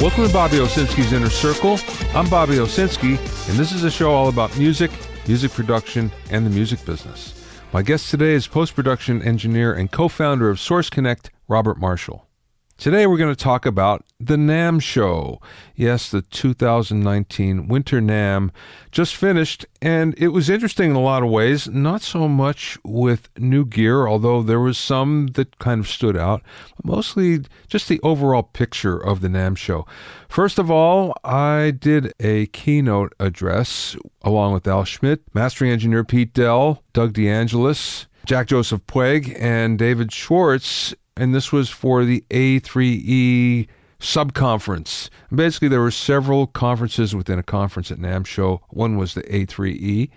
Welcome to Bobby Owsinski's Inner Circle. I'm Bobby Owsinski, and this is a show all about music, music production, and the music business. My guest today is post-production engineer and co-founder of Source Connect, Robert Marshall. Today we're going to talk about the NAMM show. Yes, the 2019 Winter NAMM just finished, and it was interesting in a lot of ways. Not so much with new gear, although there was some that kind of stood out. Mostly just the overall picture of the NAMM show. First of all, I did a keynote address along with Al Schmidt, mastering engineer Pete Dell, Doug DeAngelis, Jack Joseph Puig, and David Schwartz. And this was for the A3E sub-conference. Basically, there were several conferences within a conference at NAMM show. One was the A3E,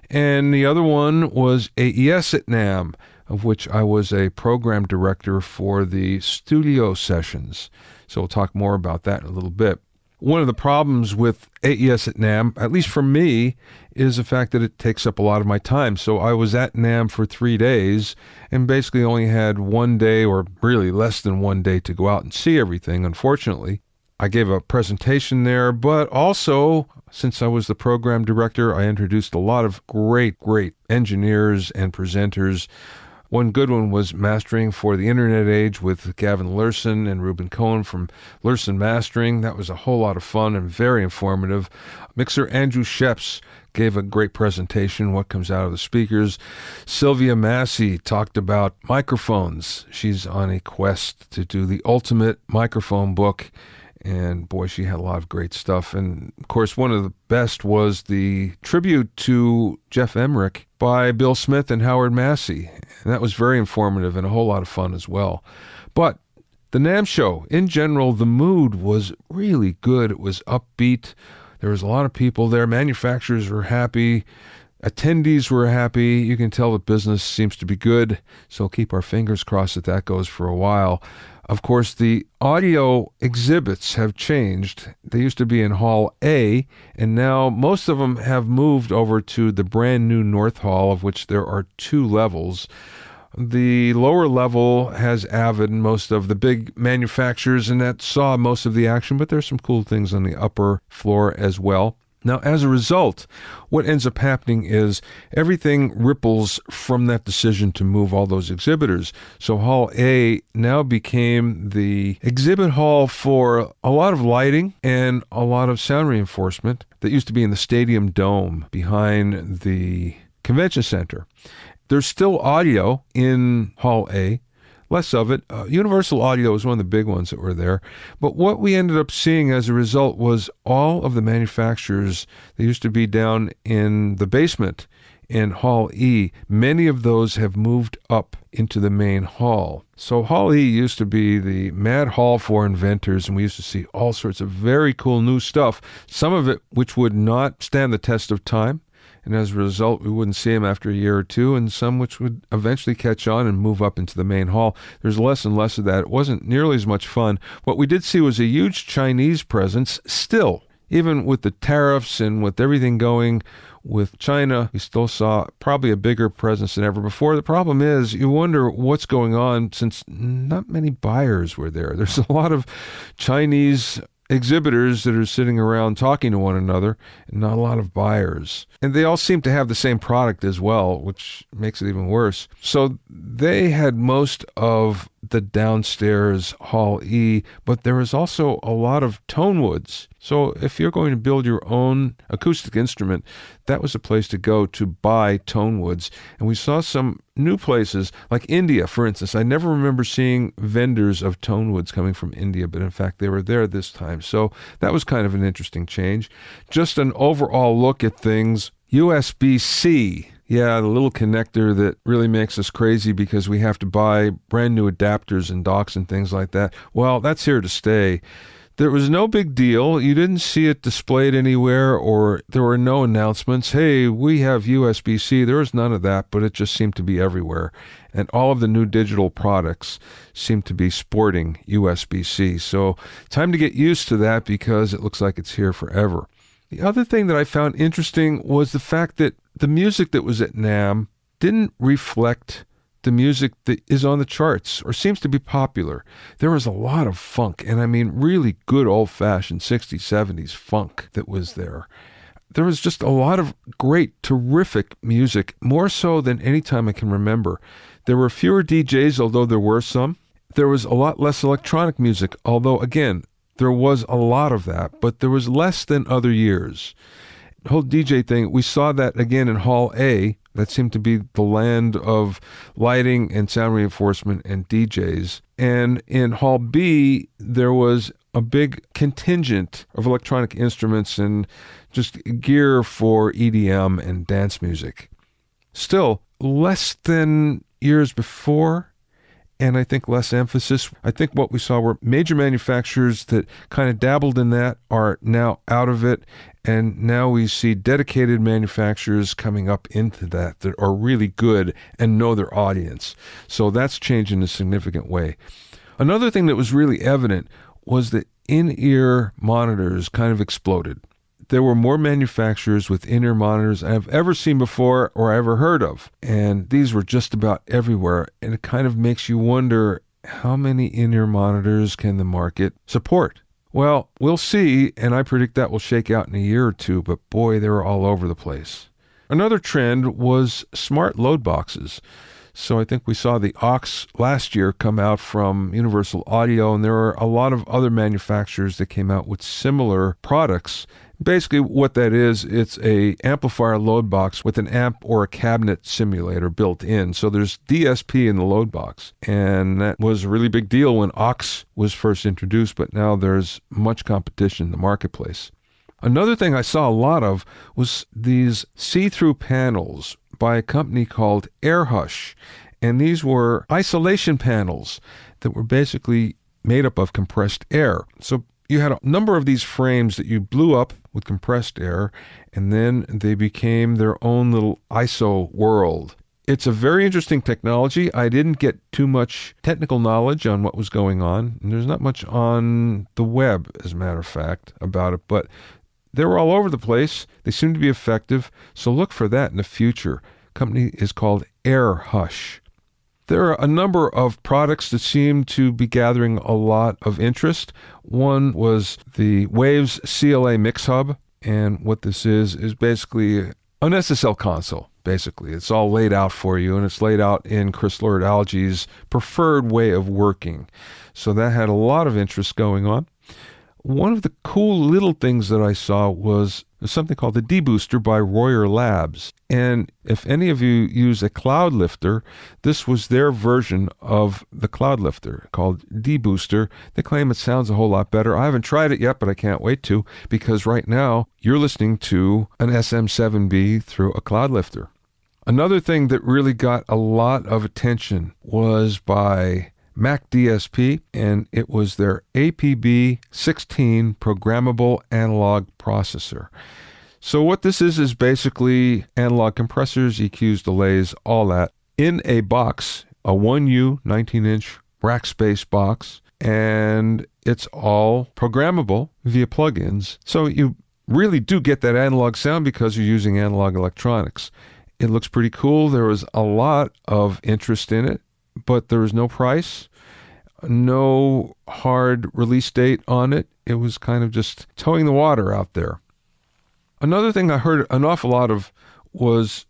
and the other one was AES at NAMM, of which I was a program director for the studio sessions. So we'll talk more about that in a little bit. One of the problems with AES at NAMM, at least for me, is the fact that it takes up a lot of my time. So I was at NAMM for 3 days and basically only had 1 day, or really less than 1 day, to go out and see everything, unfortunately. I gave a presentation there, but also, since I was the program director, I introduced a lot of great engineers and presenters. One good one was Mastering for the Internet Age with Gavin Lurson and Ruben Cohen from Lurson Mastering. That was a whole lot of fun and very informative. Mixer Andrew Sheps gave a great presentation, what comes out of the speakers. Sylvia Massey talked about microphones. She's on a quest to do the ultimate microphone book. And boy, she had a lot of great stuff. And of course, one of the best was the tribute to Jeff Emmerich by Bill Smith and Howard Massey. And that was very informative and a whole lot of fun as well. But the NAMM show, in general, the mood was really good. It was upbeat. There was a lot of people there. Manufacturers were happy. Attendees were happy. You can tell the business seems to be good. So keep our fingers crossed that goes for a while. Of course, the audio exhibits have changed. They used to be in Hall A, and now most of them have moved over to the brand new North Hall, of which there are 2 levels. The lower level has Avid and most of the big manufacturers, and that saw most of the action, but there's some cool things on the upper floor as well. Now, as a result, what ends up happening is everything ripples from that decision to move all those exhibitors. So Hall A now became the exhibit hall for a lot of lighting and a lot of sound reinforcement that used to be in the Stadium Dome behind the convention center. There's still audio in Hall A. Less of it. Universal Audio was one of the big ones that were there. But what we ended up seeing as a result was all of the manufacturers that used to be down in the basement in Hall E, many of those have moved up into the main hall. So Hall E used to be the mad hall for inventors, and we used to see all sorts of very cool new stuff, some of it which would not stand the test of time. And as a result, we wouldn't see them after a year or two, and some which would eventually catch on and move up into the main hall. There's less and less of that. It wasn't nearly as much fun. What we did see was a huge Chinese presence still. Even with the tariffs and with everything going with China, we still saw probably a bigger presence than ever before. The problem is, you wonder what's going on since not many buyers were there. There's a lot of Chinese exhibitors that are sitting around talking to one another, and not a lot of buyers. And they all seem to have the same product as well, which makes it even worse. So they had most of the downstairs Hall E, but there was also a lot of tone woods. So if you're going to build your own acoustic instrument, that was a place to go to buy tone woods. And we saw some new places, like India, for instance. I never remember seeing vendors of tone woods coming from India, but in fact they were there this time. So that was kind of an interesting change. Just an overall look at things. USB-C. Yeah, the little connector that really makes us crazy because we have to buy brand new adapters and docks and things like that. Well, that's here to stay. There was no big deal. You didn't see it displayed anywhere, or there were no announcements. Hey, we have USB-C. There was none of that, but it just seemed to be everywhere. And all of the new digital products seem to be sporting USB-C. So time to get used to that because it looks like it's here forever. The other thing that I found interesting was the fact that the music that was at NAMM didn't reflect the music that is on the charts or seems to be popular. There was a lot of funk, and I mean really good old-fashioned 60s, 70s funk that was there. There was just a lot of great, terrific music, more so than any time I can remember. There were fewer DJs, although there were some. There was a lot less electronic music, although, again, there was a lot of that, but there was less than other years. The whole DJ thing, we saw that again in Hall A. That seemed to be the land of lighting and sound reinforcement and DJs. And in Hall B, there was a big contingent of electronic instruments and just gear for EDM and dance music. Still, less than years before, and I think less emphasis. I think what we saw were major manufacturers that kind of dabbled in that are now out of it, and now we see dedicated manufacturers coming up into that are really good and know their audience. So that's changed in a significant way. Another thing that was really evident was that in-ear monitors kind of exploded. There were more manufacturers with in-ear monitors I've ever seen before or ever heard of. And these were just about everywhere. And it kind of makes you wonder, how many in-ear monitors can the market support? Well, we'll see, and I predict that will shake out in a year or two, but boy, they were all over the place. Another trend was smart load boxes. So I think we saw the Aux last year come out from Universal Audio, and there are a lot of other manufacturers that came out with similar products. Basically what that is, it's a amplifier load box with an amp or a cabinet simulator built in. So there's DSP in the load box. And that was a really big deal when Aux was first introduced, but now there's much competition in the marketplace. Another thing I saw a lot of was these see-through panels by a company called AirHush. And these were isolation panels that were basically made up of compressed air. So you had a number of these frames that you blew up with compressed air, and then they became their own little ISO world. It's a very interesting technology. I didn't get too much technical knowledge on what was going on, and there's not much on the web, as a matter of fact, about it, but they were all over the place. They seem to be effective, so look for that in the future. The company is called AirHush. There are a number of products that seem to be gathering a lot of interest. One was the Waves CLA Mix Hub, and what this is basically an SSL console. Basically, it's all laid out for you, and it's laid out in Chris Lord-Alge's preferred way of working. So that had a lot of interest going on. One of the cool little things that I saw was something called the D-Booster by Royer Labs. And if any of you use a cloud lifter, this was their version of the cloud lifter called D-Booster. They claim it sounds a whole lot better. I haven't tried it yet, but I can't wait to, because right now you're listening to an SM7B through a cloud lifter. Another thing that really got a lot of attention was by Mac DSP, and it was their APB16 programmable analog processor. So what this is basically analog compressors, EQs, delays, all that in a box, a 1U 19-inch rack space box, and it's all programmable via plugins. So you really do get that analog sound because you're using analog electronics. It looks pretty cool. There was a lot of interest in it, but there was no price, no hard release date on it. It was kind of just towing the water out there. Another thing I heard an awful lot of was,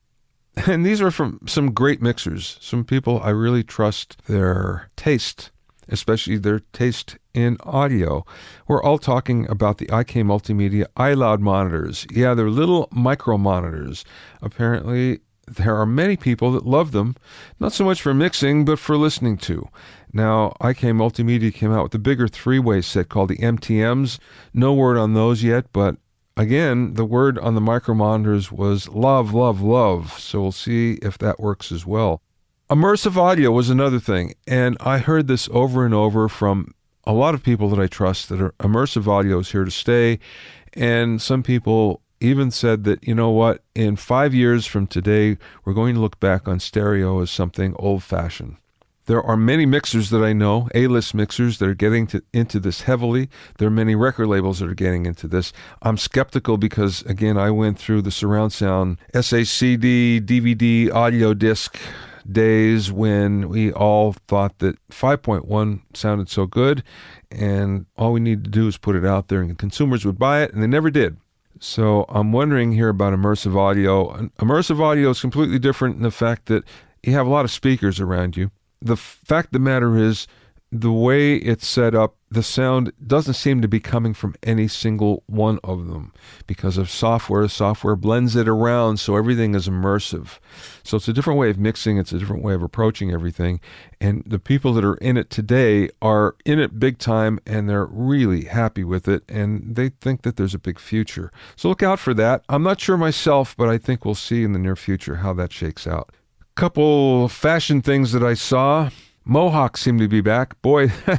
and these are from some great mixers, some people I really trust their taste, especially their taste in audio. We're all talking about the IK Multimedia iLoud monitors. Yeah, they're little micro monitors. Apparently, there are many people that love them, not so much for mixing, but for listening to. Now, IK Multimedia came out with a bigger three-way set called the MTMs. No word on those yet, but again, the word on the micro monitors was love, love, love. So we'll see if that works as well. Immersive audio was another thing, and I heard this over and over from a lot of people that I trust that immersive audio is here to stay, and some people even said that, you know what, in 5 years from today, we're going to look back on stereo as something old-fashioned. There are many mixers that I know, A-list mixers, that are getting into this heavily. There are many record labels that are getting into this. I'm skeptical because, again, I went through the surround sound SACD, DVD, audio disc days when we all thought that 5.1 sounded so good, and all we needed to do is put it out there and consumers would buy it, and they never did. So I'm wondering here about immersive audio. Immersive audio is completely different in the fact that you have a lot of speakers around you. The fact of the matter is, the way it's set up, the sound doesn't seem to be coming from any single one of them because of software. Software blends it around so everything is immersive. So it's a different way of mixing. It's a different way of approaching everything. And the people that are in it today are in it big time, and they're really happy with it, and they think that there's a big future. So look out for that. I'm not sure myself, but I think we'll see in the near future how that shakes out. Couple fashion things that I saw. Mohawks seem to be back. Boy, there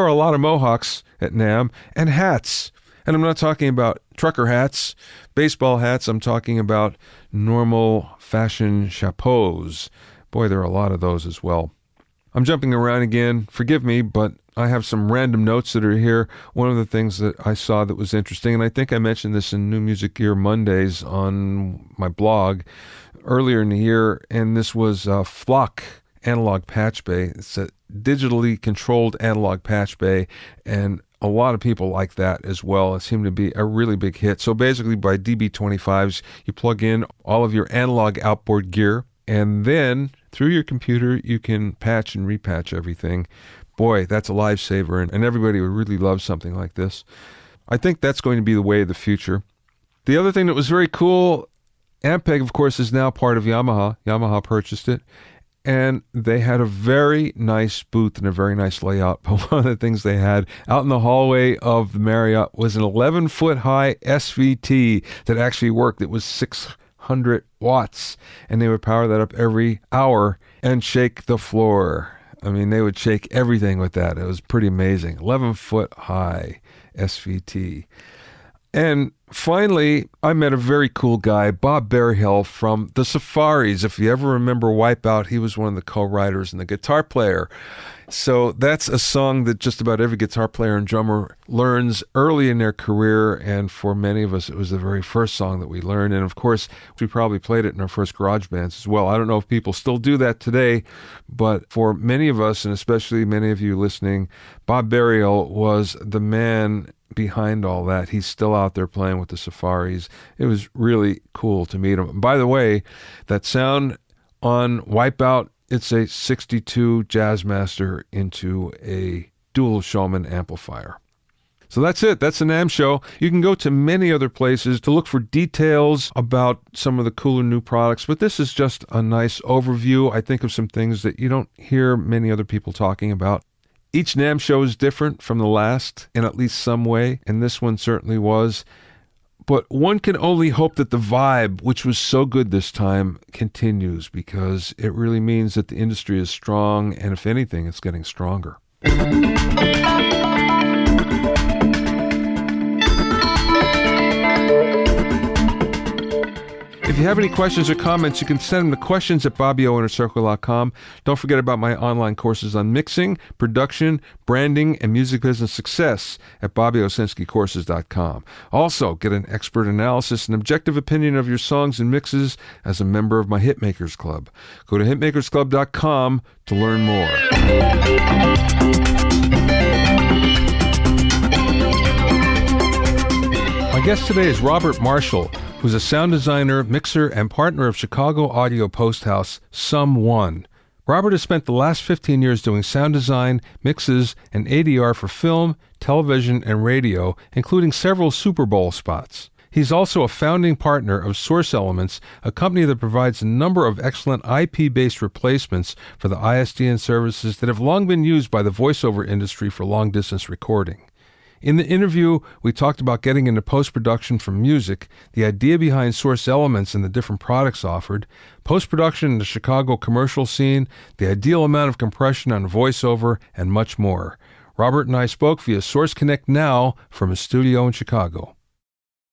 are a lot of Mohawks at NAMM, and hats. And I'm not talking about trucker hats, baseball hats. I'm talking about normal fashion chapeaus. Boy, there are a lot of those as well. I'm jumping around again. Forgive me, but I have some random notes that are here. One of the things that I saw that was interesting, and I think I mentioned this in New Music Gear Mondays on my blog earlier in the year, and this was Flock analog patch bay. It's a digitally controlled analog patch bay, and a lot of people like that as well. It seemed to be a really big hit. So basically by DB25s, you plug in all of your analog outboard gear, and then through your computer, you can patch and repatch everything. Boy, that's a lifesaver, and everybody would really love something like this. I think that's going to be the way of the future. The other thing that was very cool, Ampeg, of course, is now part of Yamaha. Yamaha purchased it. And they had a very nice booth and a very nice layout. But one of the things they had out in the hallway of the Marriott was an 11-foot high SVT that actually worked. It was 600 watts. And they would power that up every hour and shake the floor. I mean, they would shake everything with that. It was pretty amazing. 11-foot high SVT. And finally, I met a very cool guy, Bob Berryhill from the Safaris. If you ever remember Wipeout, he was one of the co-writers and the guitar player. So that's a song that just about every guitar player and drummer learns early in their career, and for many of us, it was the very first song that we learned. And of course, we probably played it in our first garage bands as well. I don't know if people still do that today, but for many of us, and especially many of you listening, Bob Berryhill was the man behind all that. He's still out there playing with the Safaris. It was really cool to meet him. By the way, that sound on Wipeout, it's a 62 Jazzmaster into a dual Showman amplifier. So that's it. That's the NAMM show. You can go to many other places to look for details about some of the cooler new products, but this is just a nice overview, I think, of some things that you don't hear many other people talking about. Each NAMM show is different from the last in at least some way, and this one certainly was. But one can only hope that the vibe, which was so good this time, continues, because it really means that the industry is strong, and if anything, it's getting stronger. If you have any questions or comments, you can send them to questions@BobbyOInnerCircle.com. Don't forget about my online courses on mixing, production, branding, and music business success at BobbyOwsinskiCourses.com. Also, get an expert analysis and objective opinion of your songs and mixes as a member of my Hitmakers Club. Go to hitmakersclub.com to learn more. My guest today is Robert Marshall, who's a sound designer, mixer, and partner of Chicago audio post house Sum1. Robert has spent the last 15 years doing sound design, mixes, and ADR for film, television, and radio, including several Superbowl spots. He's also a founding partner of Source Elements, a company that provides a number of excellent IP-based replacements for the ISDN services that have long been used by the voiceover industry for long-distance recording. In the interview, we talked about getting into post-production for music, the idea behind Source Elements and the different products offered, post-production in the Chicago commercial scene, the ideal amount of compression on voiceover, and much more. Robert and I spoke via Source Connect Now from a studio in Chicago.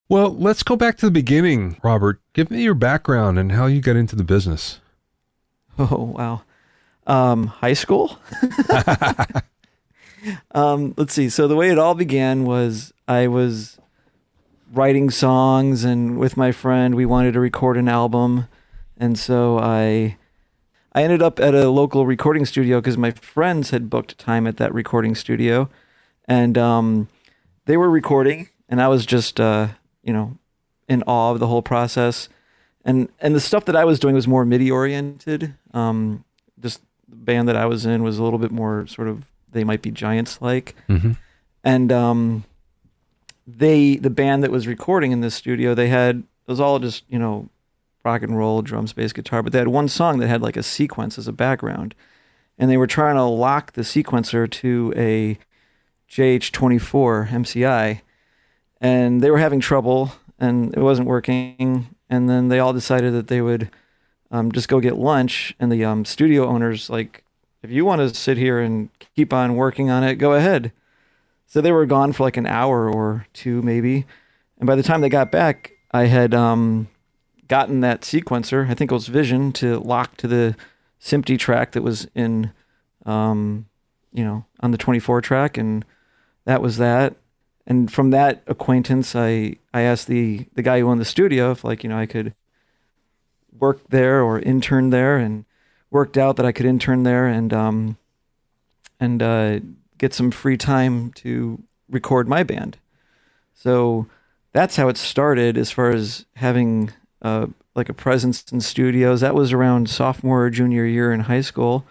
Well, let's go back to the beginning, Robert. Give me your background and how you got into the business. Oh, wow. High school? Let's see. So the way it all began was I was writing songs, and with my friend, we wanted to record an album. And so I I ended up at a local recording studio because my friends had booked time at that recording studio, and they were recording, and I was just in awe of the whole process. And the stuff that I was doing was more MIDI oriented. Just the band that I was in was a little bit more sort of They Might Be Giants like. Mm-hmm. And the band that was recording in this studio, it was all just, rock and roll, drums, bass, guitar, but they had one song that had like a sequence as a background. And they were trying to lock the sequencer to a JH24 MCI, and they were having trouble and it wasn't working. And then they all decided that they would just go get lunch. And the studio owner's like, if you want to sit here and keep on working on it, go ahead. So they were gone for like an hour or two maybe. And by the time they got back, I had gotten that sequencer, I think it was Vision, to lock to the SMPTE track that was in, on the 24 track. And that was that. And from that acquaintance, I asked the guy who owned the studio if I could work there or intern there, and worked out that I could intern there and get some free time to record my band. So that's how it started as far as having a presence in studios. That was around sophomore or junior year in high school.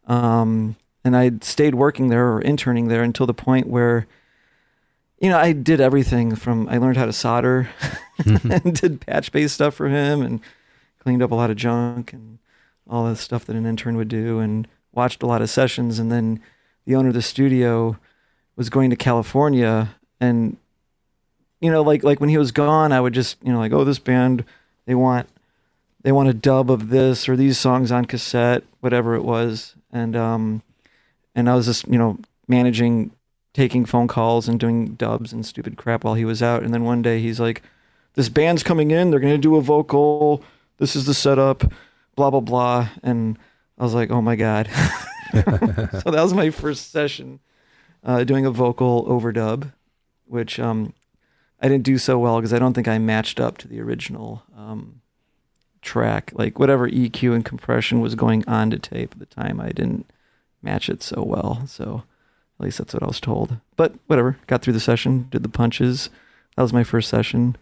And I stayed working there or interning there until the point where I did everything I learned how to solder and did patch-based stuff for him and cleaned up a lot of junk and all the stuff that an intern would do, and watched a lot of sessions. And then the owner of the studio was going to California, and, like when he was gone, I would just, oh, this band, they want a dub of this or these songs on cassette, whatever it was. And I was just, managing, taking phone calls and doing dubs and stupid crap while he was out. And then one day he's like, this band's coming in, they're going to do a vocal, this is the setup, blah, blah, blah. And I was like, oh my God. So that was my first session, doing a vocal overdub, which I didn't do so well because I don't think I matched up to the original track. Like whatever EQ and compression was going on to tape at the time, I didn't match it so well. So at least that's what I was told. But whatever, got through the session, did the punches. That was my first session.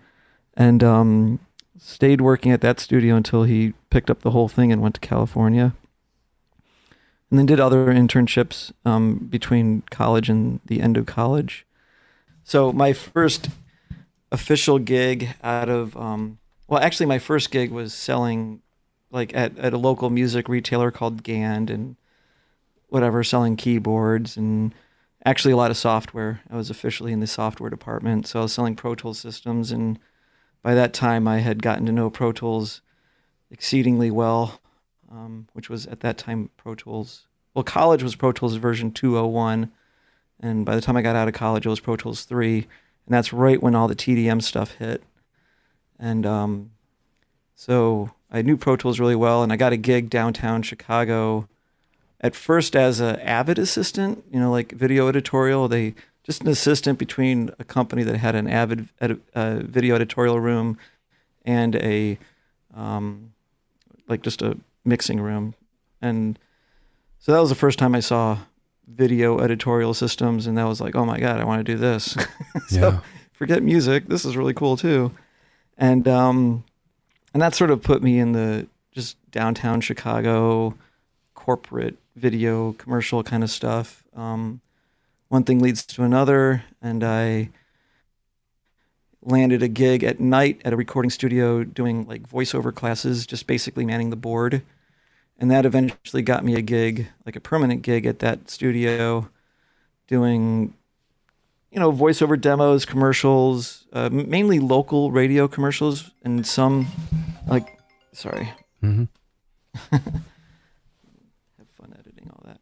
And stayed working at that studio until he picked up the whole thing and went to California. And then did other internships between college and the end of college. So my first official gig out of, actually my first gig was selling at a local music retailer called Gand and whatever, selling keyboards and actually a lot of software. I was officially in the software department. So I was selling Pro Tools systems, and by that time I had gotten to know Pro Tools exceedingly well, which was at that time Pro Tools. Well, college was Pro Tools version 2.01, and by the time I got out of college, it was Pro Tools 3, and that's right when all the TDM stuff hit. And so I knew Pro Tools really well, and I got a gig downtown Chicago, at first as an Avid assistant, like video editorial. Just an assistant between a company that had an Avid video editorial room and just a mixing room. And so that was the first time I saw video editorial systems, and that was like, oh my God, I want to do this. So forget music, this is really cool too. And that sort of put me in the just downtown Chicago corporate video commercial kind of stuff. One thing leads to another, and I landed a gig at night at a recording studio doing like voiceover classes, just basically manning the board. And that eventually got me a gig, like a permanent gig at that studio, doing, voiceover demos, commercials, mainly local radio commercials, and some, sorry. Mm-hmm. Have fun editing all that.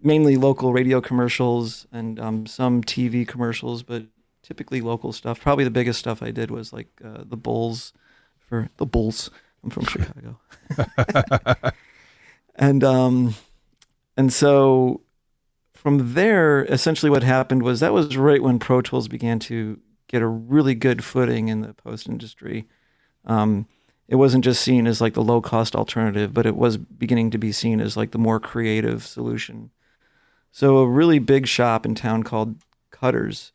Mainly local radio commercials and some TV commercials, but typically local stuff. Probably the biggest stuff I did was like the Bulls for the Bulls. I'm from Chicago. And so from there, essentially what happened was that was right when Pro Tools began to get a really good footing in the post industry. It it wasn't just seen as like the low cost alternative, but it was beginning to be seen as like the more creative solution. So a really big shop in town called Cutters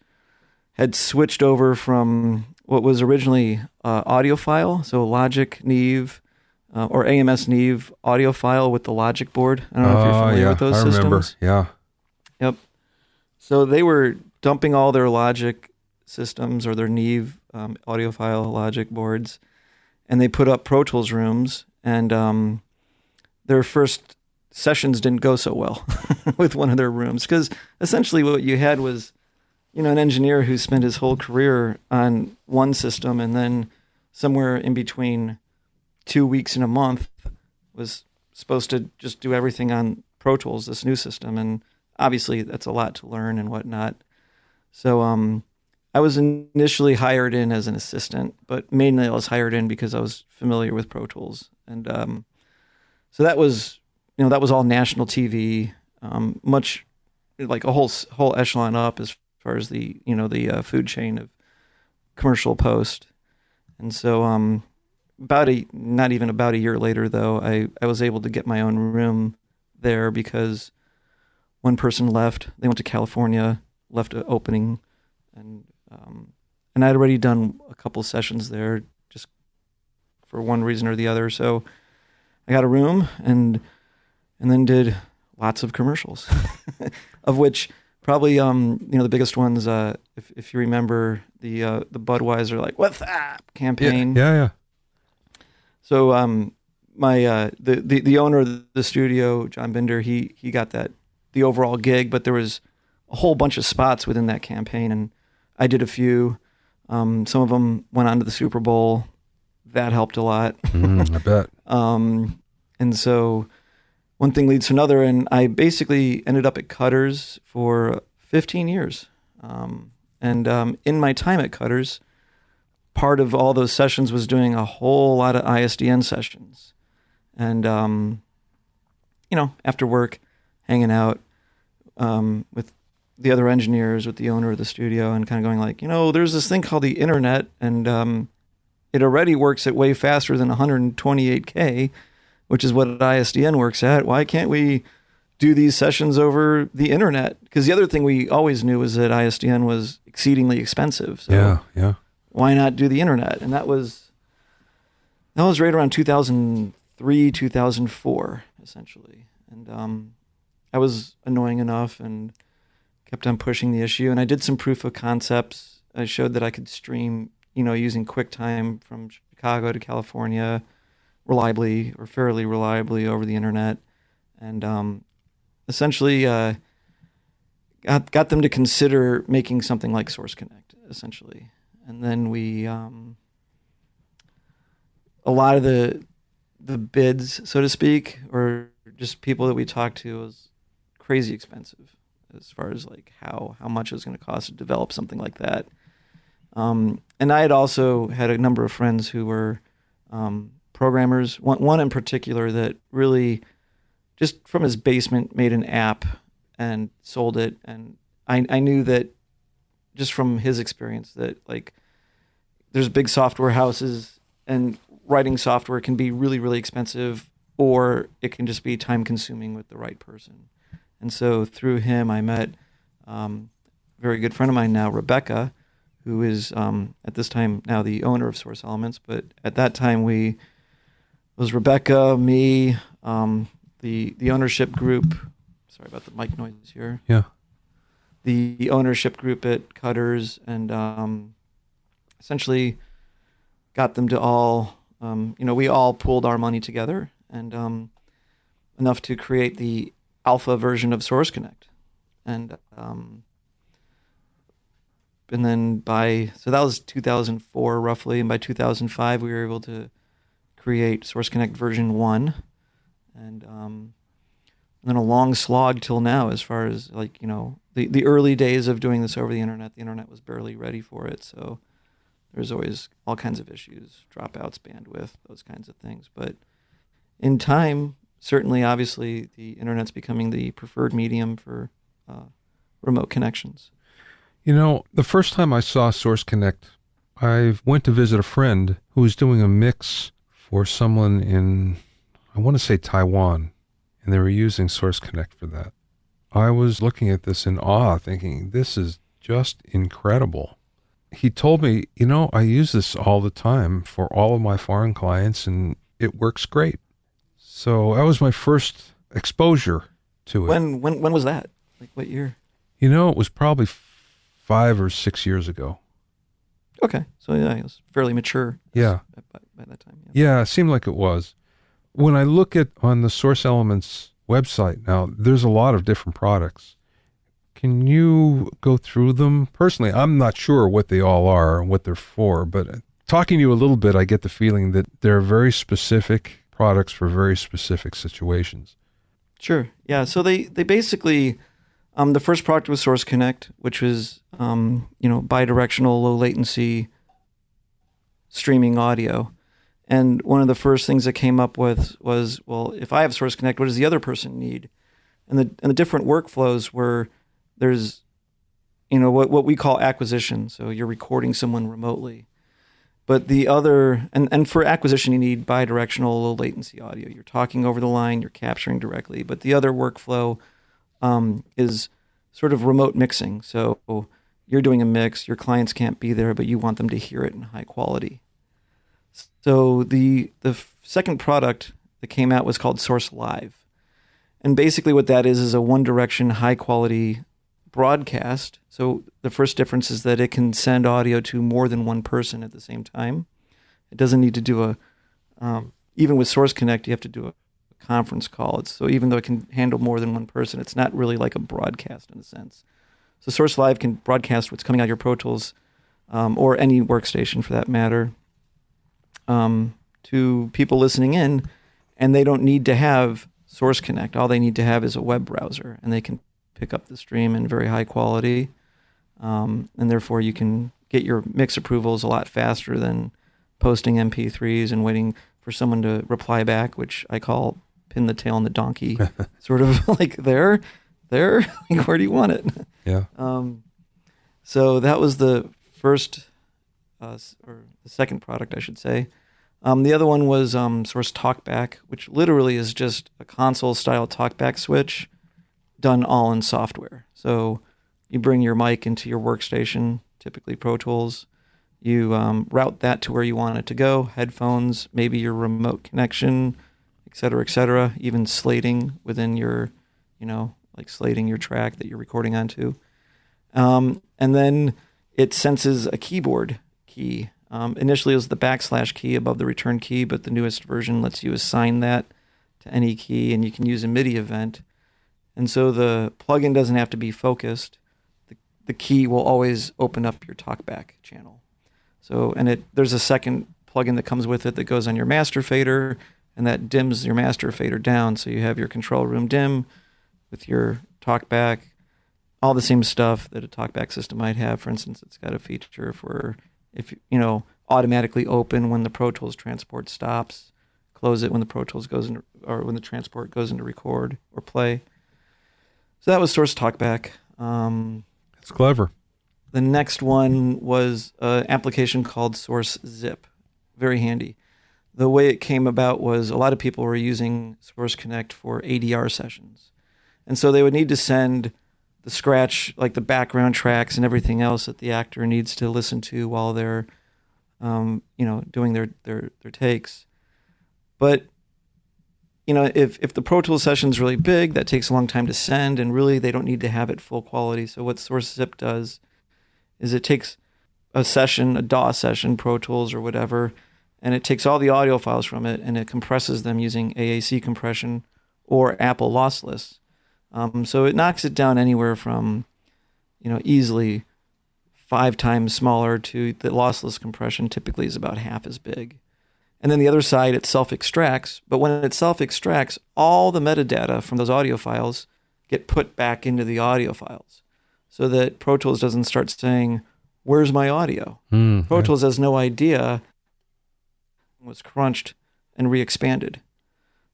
had switched over from what was originally audiophile, so Logic Neve or AMS Neve audiophile with the Logic board. I don't know if you're familiar with those systems. Remember. Yeah. Yep. So they were dumping all their Logic systems or their Neve audiophile Logic boards, and they put up Pro Tools rooms, and their first sessions didn't go so well with one of their rooms, because essentially what you had was, an engineer who spent his whole career on one system, and then somewhere in between 2 weeks and a month was supposed to just do everything on Pro Tools, this new system. And obviously that's a lot to learn and whatnot. So I was initially hired in as an assistant, but mainly I was hired in because I was familiar with Pro Tools. And so that was, that was all national TV, much like a whole echelon up as far as the, the food chain of commercial post. And so not even about a year later, though, I was able to get my own room there because one person left. They went to California, left an opening, and I'd already done a couple sessions there just for one reason or the other. So I got a room and then did lots of commercials, of which probably the biggest ones, if you remember the Budweiser like "What's Up" campaign. Yeah. So my the owner of the studio, John Binder, he got the overall gig, but there was a whole bunch of spots within that campaign, and I did a few. Some of them went on to the Super Bowl. That helped a lot. I bet. And so one thing leads to another, and I basically ended up at Cutters for 15 years. And in my time at Cutters, part of all those sessions was doing a whole lot of ISDN sessions. And, after work, hanging out with the other engineers, with the owner of the studio, and kind of going like, there's this thing called the internet, and it already works at way faster than 128K, which is what ISDN works at. Why can't we do these sessions over the internet? Because the other thing we always knew was that ISDN was exceedingly expensive. So yeah. Why not do the internet? And that was right around 2003, 2004, essentially. And I was annoying enough and kept on pushing the issue. And I did some proof of concepts. I showed that I could stream, using QuickTime from Chicago to California reliably or fairly reliably over the internet. And essentially got them to consider making something like Source Connect, essentially. And then we, a lot of the bids, so to speak, or just people that we talked to, was crazy expensive as far as like how much it was going to cost to develop something like that. And I had also had a number of friends who were programmers. One in particular that really, just from his basement, made an app and sold it. And I knew that just from his experience that like there's big software houses and writing software can be really, really expensive, or it can just be time consuming with the right person. And so through him, I met a very good friend of mine now, Rebecca, who is at this time now the owner of Source Elements. But at that time it was Rebecca, me, the ownership group. Sorry about the mic noise here. Yeah. The ownership group at Cutters, and essentially got them to all, we all pooled our money together, and enough to create the alpha version of Source Connect. And then so that was 2004 roughly, and by 2005 we were able to create Source Connect version 1, and then a long slog till now as far as like, the early days of doing this over the internet was barely ready for it. So there's always all kinds of issues, dropouts, bandwidth, those kinds of things. But in time, certainly, obviously, the internet's becoming the preferred medium for remote connections. The first time I saw Source Connect, I went to visit a friend who was doing a mix for someone in, I want to say Taiwan, and they were using Source Connect for that. I was looking at this in awe, thinking, this is just incredible. He told me, I use this all the time for all of my foreign clients, and it works great. So that was my first exposure to it. When was that? Like what year? It was probably 5 or 6 years ago. Okay. So yeah, it was fairly mature. Yeah. By that time. Yeah, it seemed like it was. When I look at on the Source Elements website now, there's a lot of different products. Can you go through them? Personally, I'm not sure what they all are and what they're for, but talking to you a little bit, I get the feeling that they're very specific products for very specific situations. Sure. Yeah. So they basically, the first product was Source Connect, which was, bidirectional, low latency streaming audio. And one of the first things that came up with was, well, if I have Source Connect, what does the other person need? And the different workflows where there's, what we call acquisition. So you're recording someone remotely. But the other, and for acquisition, you need bidirectional low latency audio. You're talking over the line, you're capturing directly. But the other workflow is sort of remote mixing. So you're doing a mix, your clients can't be there, but you want them to hear it in high quality. So the second product that came out was called Source Live. And basically what that is a one direction, high quality broadcast. So the first difference is that it can send audio to more than one person at the same time. It doesn't need to do even with Source Connect, you have to do a conference call. So even though it can handle more than one person, it's not really like a broadcast in a sense. So Source Live can broadcast what's coming out of your Pro Tools or any workstation for that matter to people listening in, and they don't need to have Source Connect. All they need to have is a web browser, and they can pick up the stream in very high quality, and therefore you can get your mix approvals a lot faster than posting MP3s and waiting for someone to reply back, which I call pin the tail on the donkey, sort of like there, like, where do you want it? Yeah. So that was the first, or the second product, I should say. The other one was Source TalkBack, which literally is just a console-style TalkBack switch done all in software. So you bring your mic into your workstation, typically Pro Tools. You route that to where you want it to go, headphones, maybe your remote connection, et cetera, even slating within your, like slating your track that you're recording onto. And then it senses a keyboard key. Initially, it was the / key above the return key, but the newest version lets you assign that to any key, and you can use a MIDI event. And so the plugin doesn't have to be focused. The key will always open up your TalkBack channel. So, and there's a second plugin that comes with it that goes on your master fader, and that dims your master fader down. So you have your control room dim with your TalkBack, all the same stuff that a TalkBack system might have. For instance, it's got a feature for if automatically open when the Pro Tools transport stops, close it when the Pro Tools goes into, or when the transport goes into record or play. So that was Source TalkBack. It's clever. The next one was an application called Source Zip. Very handy. The way it came about was a lot of people were using Source Connect for ADR sessions. And so they would need to send the scratch, like the background tracks and everything else that the actor needs to listen to while they're, doing their takes. But, if the Pro Tools session's really big, that takes a long time to send, and really they don't need to have it full quality. So what Source Zip does is it takes a session, a DAW session, Pro Tools or whatever, and it takes all the audio files from it and it compresses them using AAC compression or Apple lossless. So it knocks it down anywhere from, easily 5 times smaller to the lossless compression typically is about half as big. And then the other side, it self-extracts. But when it self-extracts, all the metadata from those audio files get put back into the audio files so that Pro Tools doesn't start saying, where's my audio? Pro Tools has no idea it was crunched and re-expanded.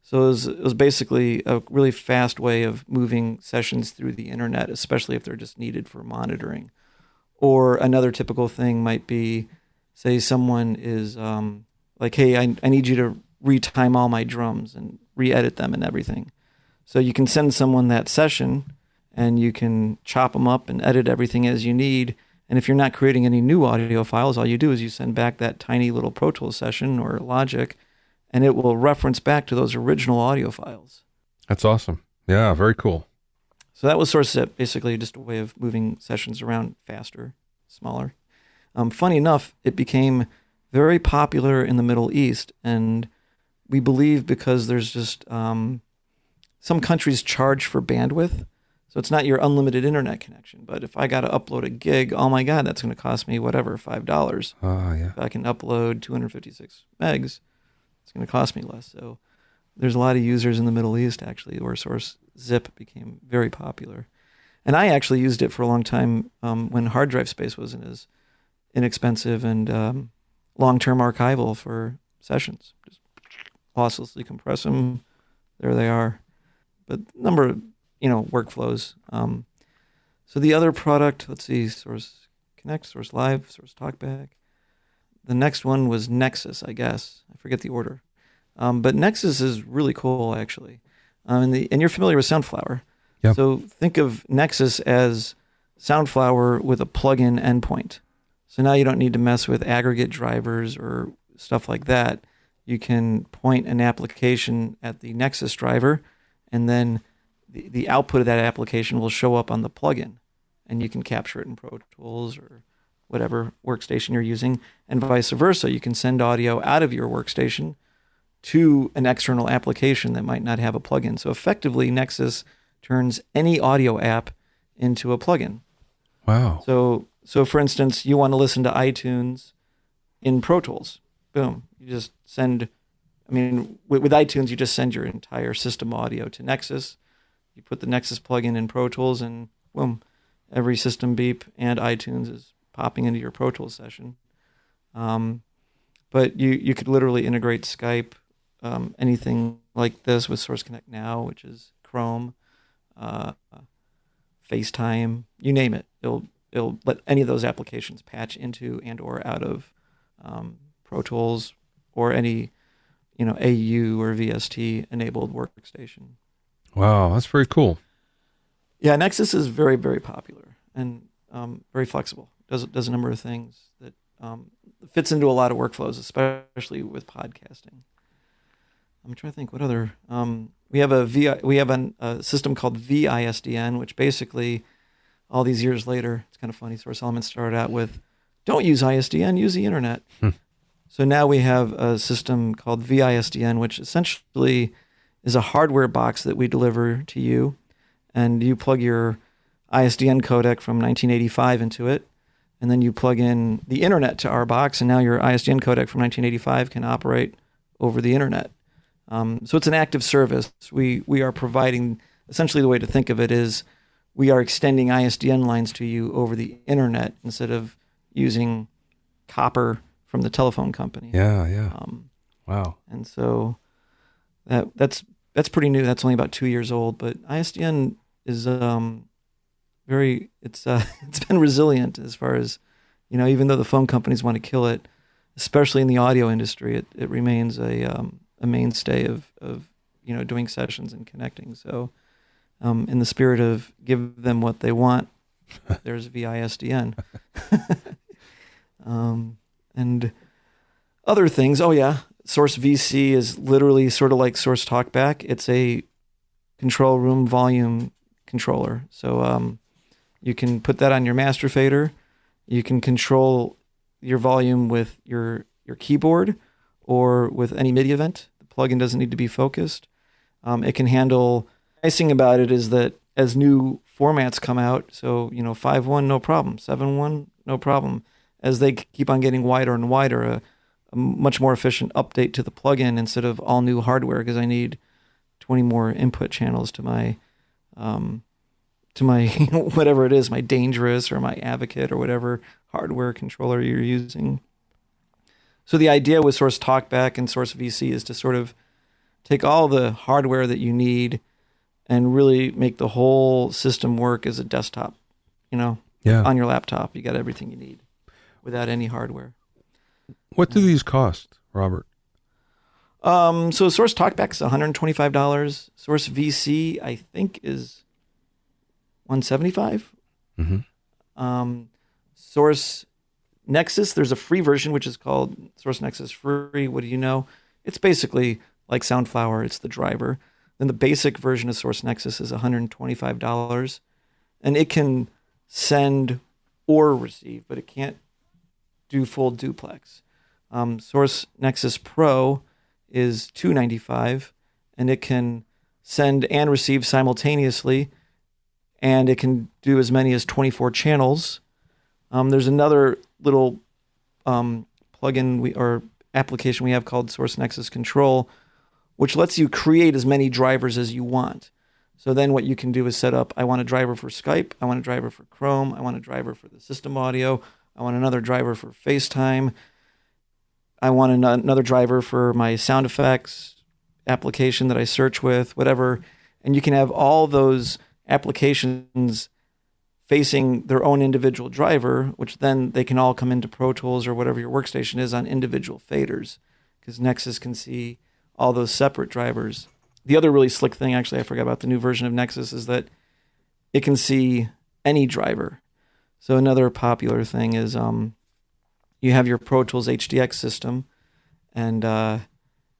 So it was basically a really fast way of moving sessions through the internet, especially if they're just needed for monitoring. Or another typical thing might be, say someone is, like, hey, I need you to retime all my drums and re-edit them and everything. So you can send someone that session and you can chop them up and edit everything as you need. And if you're not creating any new audio files, all you do is you send back that tiny little Pro Tools session or Logic, and it will reference back to those original audio files. That's awesome. Yeah, very cool. So that was Source Zip, basically just a way of moving sessions around faster, smaller. Funny enough, it became very popular in the Middle East, and we believe because there's just some countries charge for bandwidth. So it's not your unlimited internet connection, but if I got to upload a gig, oh my God, that's going to cost me whatever, $5. Yeah. If I can upload 256 megs, it's going to cost me less. So there's a lot of users in the Middle East, actually, where Source Zip became very popular. And I actually used it for a long time when hard drive space wasn't as inexpensive and long-term archival for sessions. Just losslessly compress them. There they are. But number of, workflows. So the other product, let's see, Source Connect, Source Live, Source Talkback. The next one was Nexus, I guess. I forget the order. But Nexus is really cool, actually. And you're familiar with Soundflower. Yep. So think of Nexus as Soundflower with a plug-in endpoint. So now you don't need to mess with aggregate drivers or stuff like that. You can point an application at the Nexus driver, and then the output of that application will show up on the plugin, and you can capture it in Pro Tools or whatever workstation you're using, and vice versa. You can send audio out of your workstation to an external application that might not have a plugin. So effectively, Nexus turns any audio app into a plugin. Wow. So for instance, you want to listen to iTunes in Pro Tools. Boom. You just send, with iTunes, you just send your entire system audio to Nexus. You put the Nexus plugin in Pro Tools, and boom, every system beep and iTunes is popping into your Pro Tools session. But you could literally integrate Skype, anything like this with Source Connect Now, which is Chrome, FaceTime, you name it. It'll let any of those applications patch into and or out of Pro Tools or any AU or VST enabled workstation. Wow, that's very cool. Yeah, Nexus is very, very popular and very flexible. Does a number of things that fits into a lot of workflows, especially with podcasting. I'm trying to think what other. We have a system called ISDN, which basically, all these years later, it's kind of funny. Source Elements started out with, don't use ISDN, use the internet. So now we have a system called ISDN, which essentially is a hardware box that we deliver to you, and you plug your ISDN codec from 1985 into it, and then you plug in the internet to our box, and now your ISDN codec from 1985 can operate over the internet. So it's an active service. We are providing, essentially the way to think of it is we are extending ISDN lines to you over the internet instead of using copper from the telephone company. Yeah. Wow. And so that's pretty new. That's only about 2 years old, but ISDN is it's been resilient as far as, even though the phone companies want to kill it, especially in the audio industry, it remains a mainstay of doing sessions and connecting. So in the spirit of give them what they want, there's ISDN. And other things. Oh yeah, Source VC is literally sort of like Source Talkback. It's a control room volume controller. So you can put that on your master fader. You can control your volume with your keyboard or with any MIDI event. The plugin doesn't need to be focused. It can handle. The nice thing about it is that as new formats come out, so 5.1 no problem, 7.1 no problem. As they keep on getting wider and wider, a much more efficient update to the plugin instead of all new hardware, because I need 20 more input channels to my whatever it is, my Dangerous or my Advocate or whatever hardware controller you're using. So the idea with Source Talkback and Source VC is to sort of take all the hardware that you need and really make the whole system work as a desktop. On your laptop, you got everything you need without any hardware. What do these cost, Robert? So Source TalkBack is $125. Source VC, I think, is $175. Source Nexus, there's a free version, which is called Source Nexus Free. What do you know? It's basically like Soundflower. It's the driver. Then the basic version of Source Nexus is $125. And it can send or receive, but it can't do full duplex. Source Nexus Pro is $295, and it can send and receive simultaneously, and it can do as many as 24 channels. There's another little plugin or application we have called Source Nexus Control, which lets you create as many drivers as you want. So then what you can do is set up, I want a driver for Skype, I want a driver for Chrome, I want a driver for the system audio, I want another driver for FaceTime, I want another driver for my sound effects application that I search with, whatever. And you can have all those applications facing their own individual driver, which then they can all come into Pro Tools or whatever your workstation is on individual faders, because Nexus can see all those separate drivers. The other really slick thing, actually, I forgot about the new version of Nexus, is that it can see any driver. So another popular thing is you have your Pro Tools HDX system, and like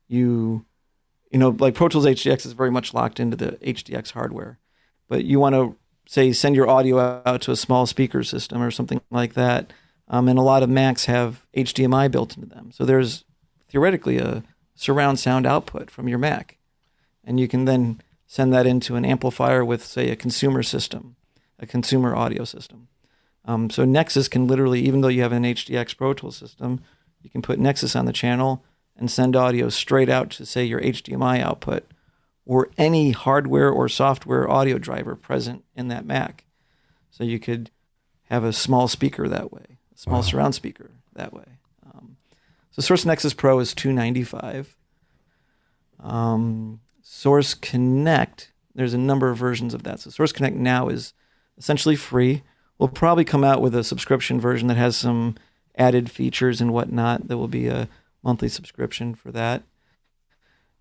Pro Tools HDX is very much locked into the HDX hardware, but you want to say send your audio out to a small speaker system or something like that, and a lot of Macs have HDMI built into them. So there's theoretically a surround sound output from your Mac, and you can then send that into an amplifier with, say, a consumer system, a consumer audio system. So Nexus can literally, even though you have an HDX Pro Tools system, you can put Nexus on the channel and send audio straight out to, say, your HDMI output or any hardware or software audio driver present in that Mac. So you could have a small speaker that way, a small surround speaker that way. So Source Nexus Pro is $295. Source Connect, there's a number of versions of that. So Source Connect now is essentially free. We'll probably come out with a subscription version that has some added features and whatnot. There will be a monthly subscription for that.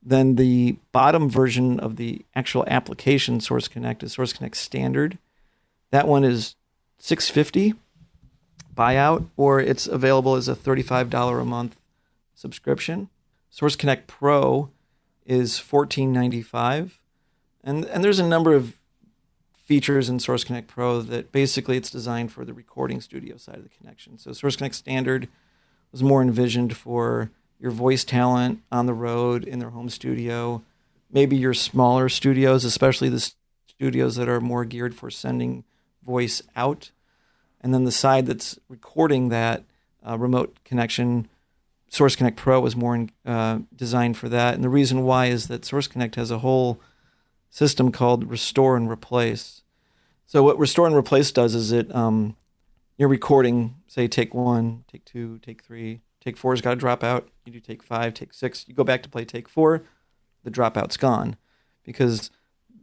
Then the bottom version of the actual application Source Connect is Source Connect Standard. That one is $650 buyout, or it's available as a $35 a month subscription. Source Connect Pro is $14.95. And there's a number of features in Source Connect Pro that basically it's designed for the recording studio side of the connection. So Source Connect Standard was more envisioned for your voice talent on the road in their home studio, maybe your smaller studios, especially the studios that are more geared for sending voice out. And then the side that's recording that remote connection, Source Connect Pro was more designed for that. And the reason why is that Source Connect has a whole system called Restore and Replace. So what Restore and Replace does is you're recording, say, take 1, take 2, take 3. Take 4's got to drop out. You do take 5, take 6. You go back to play take 4, the dropout's gone, because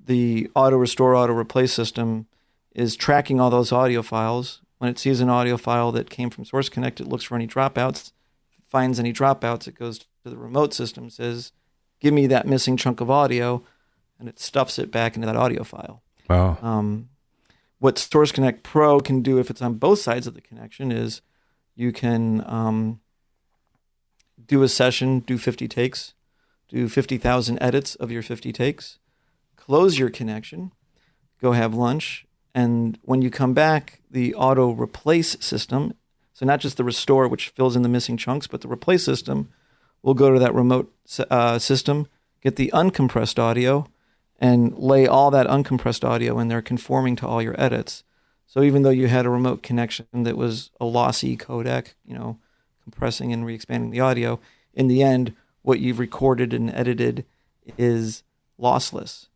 the auto restore, auto replace system is tracking all those audio files. When it sees an audio file that came from Source Connect, it looks for any dropouts. If it finds any dropouts, it goes to the remote system, says, give me that missing chunk of audio, and it stuffs it back into that audio file. Wow. What Source Connect Pro can do if it's on both sides of the connection is you can do a session, do 50 takes, do 50,000 edits of your 50 takes, close your connection, go have lunch, and when you come back, the auto replace system, so not just the restore, which fills in the missing chunks, but the replace system will go to that remote system, get the uncompressed audio, and lay all that uncompressed audio in there conforming to all your edits. So even though you had a remote connection that was a lossy codec, compressing and re-expanding the audio, in the end, what you've recorded and edited is lossless,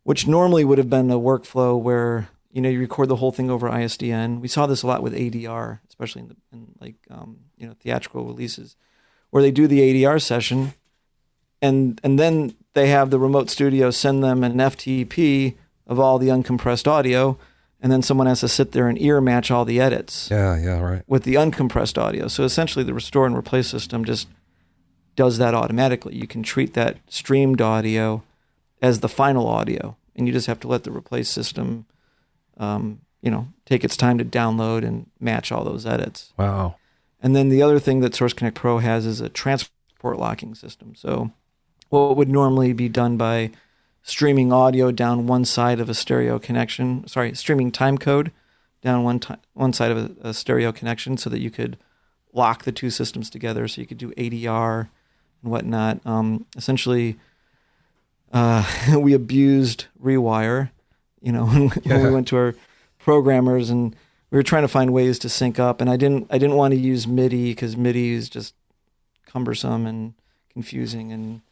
which normally would have been a workflow where, you record the whole thing over ISDN. We saw this a lot with ADR, especially in theatrical releases, where they do the ADR session and then they have the remote studio send them an FTP of all the uncompressed audio, and then someone has to sit there and ear match all the edits. Yeah, right. With the uncompressed audio. So essentially the restore and replace system just does that automatically. You can treat that streamed audio as the final audio, and you just have to let the replace system, take its time to download and match all those edits. Wow. And then the other thing that Source Connect Pro has is a transport locking system. So what would normally be done by streaming audio down one side of a stereo connection, streaming time code down one side of a stereo connection so that you could lock the two systems together, so you could do ADR and whatnot. Essentially, we abused Rewire, when we went to our programmers, and we were trying to find ways to sync up. And I didn't want to use MIDI because MIDI is just cumbersome and confusing and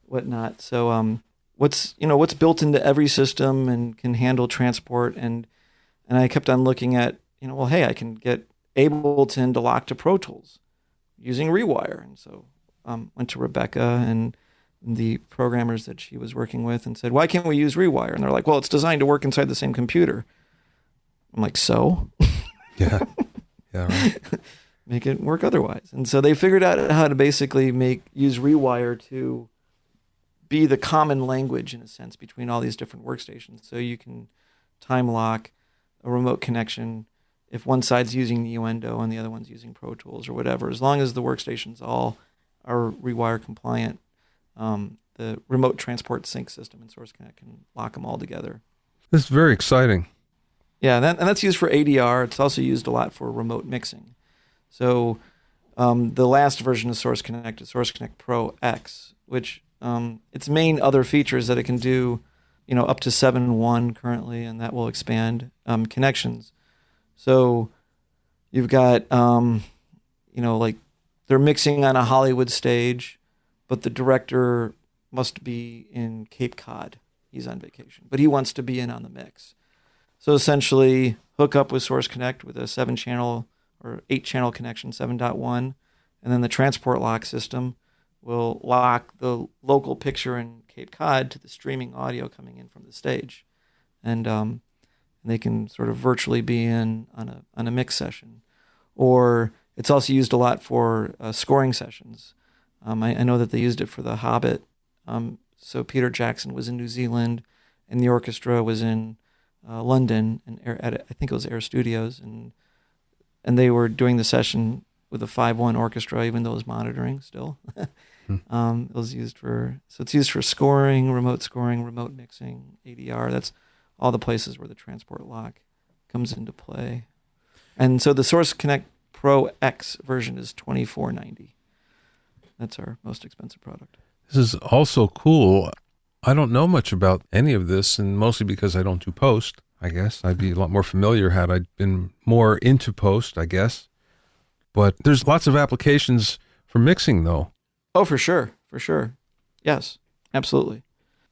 whatnot. So what's built into every system and can handle transport, and I kept on looking at, hey, I can get Ableton to lock to Pro Tools using Rewire. And so went to Rebecca and the programmers that she was working with and said, why can't we use Rewire? And they're like, well, it's designed to work inside the same computer. I'm like, so? Yeah. Yeah, right. Make it work otherwise. And so they figured out how to basically use Rewire to be the common language, in a sense, between all these different workstations. So you can time lock a remote connection if one side's using Nuendo and the other one's using Pro Tools or whatever. As long as the workstations all are Rewire compliant, the remote transport sync system in Source Connect can lock them all together. This is very exciting. Yeah, and that's used for ADR. It's also used a lot for remote mixing. So the last version of Source Connect is Source Connect Pro X, which its main other features that it can do, up to 7.1 currently, and that will expand connections. So you've got, like they're mixing on a Hollywood stage, but the director must be in Cape Cod. He's on vacation, but he wants to be in on the mix. So essentially, hook up with Source Connect with a 7-channel or 8-channel connection, 7.1, and then the transport lock system will lock the local picture in Cape Cod to the streaming audio coming in from the stage, and they can sort of virtually be in on a mix session. Or it's also used a lot for scoring sessions. I know that they used it for The Hobbit. So Peter Jackson was in New Zealand, and the orchestra was in London, and I think it was Air Studios, and they were doing the session with a 5.1 orchestra, even though it was monitoring still. It was used it's used for scoring, remote mixing, ADR. That's all the places where the transport lock comes into play. And so the Source Connect Pro X version is $2,490. That's our most expensive product. This is also cool. I don't know much about any of this, and mostly because I don't do post, I guess. I'd be a lot more familiar had I been more into post, I guess. But there's lots of applications for mixing, though. Oh, for sure. Yes, absolutely.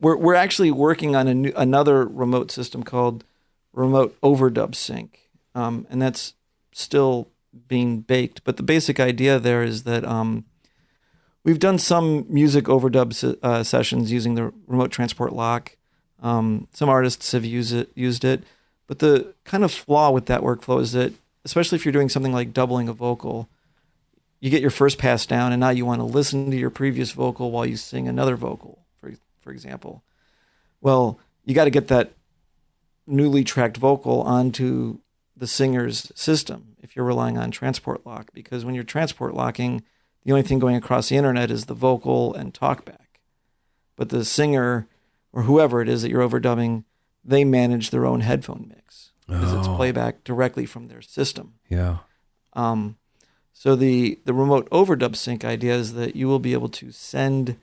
We're actually working on another remote system called Remote Overdub Sync, and that's still being baked. But the basic idea there is that we've done some music overdub sessions using the remote transport lock. Some artists have used it, but the kind of flaw with that workflow is that, especially if you're doing something like doubling a vocal, you get your first pass down, and now you want to listen to your previous vocal while you sing another vocal, for example. Well, you got to get that newly tracked vocal onto the singer's system if you're relying on transport lock, because when you're transport locking, the only thing going across the internet is the vocal and talkback. But the singer, or whoever it is that you're overdubbing, they manage their own headphone mix because it's playback directly from their system. Yeah. So the remote overdub sync idea is that you will be able to send